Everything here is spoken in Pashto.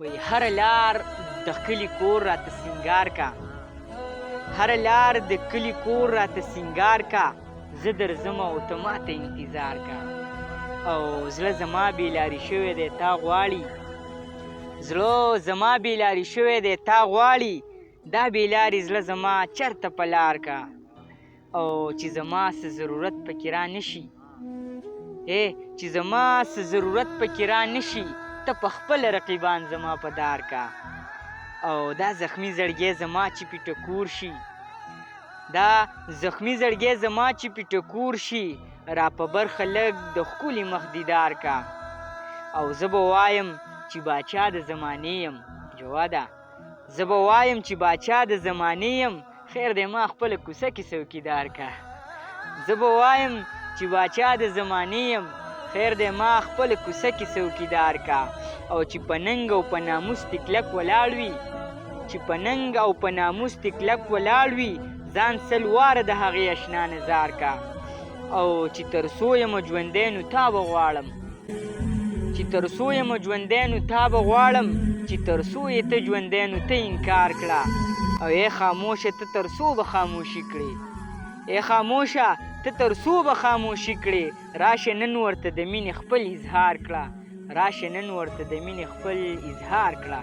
وی هره لار د کلي کور راته سینګار کا، هره لار د کلي کور راته سینګار کا، زه درځم او ته ماته انتظار کا. او زړه زما بېلارې شوی دی تا غواړي، زړه زما بېلارې شوی دی تا غواړي، دا بېلارې زړه زما چرته په لار کا. او چې زما څه ضرورت پکې را نشي، چې زما څه ضرورت پکې را نشي، ته په خپل رقیبان زما په دار کا. او دا زخمی زړګی زما چې پې ټکور شي، دا زخمی زړګی زما چې پې ټکور شي، را په برخه لږ د ښکلي مخ دیدار کا. او زه به وایم چې باچا د زمانې یم جواده، زه به وایم چې باچا د زمانې یم، خیر دی ما خپله کوڅه کې څوکیدار کا. زه به وایم چې باچا د زمانې یم، خیر دی ما خپله کوڅه کې څوکیدار کا. او چې په ننګ او په ناموس دې کلک ولاړ وي، چې په ننګ او په ناموس دې کلک ولاړ وي، ځان سل واره د هغې اشنا نظار کا. او چې تر څو یمه ژوندی نو تا به غواړم، چې تر څو یمه ژوندی نو تا به غواړم، چې تر څو یې ته ژوندی نو ته انکار کړه. او ای خاموشه ته تر څو به خاموشي کړې، ای خاموشه ته تر څو به خاموشي کړې، راشه نن ورته د مینې خپل اظهار کړه، راشه نن ورته د مینې خپل اظهار کړه.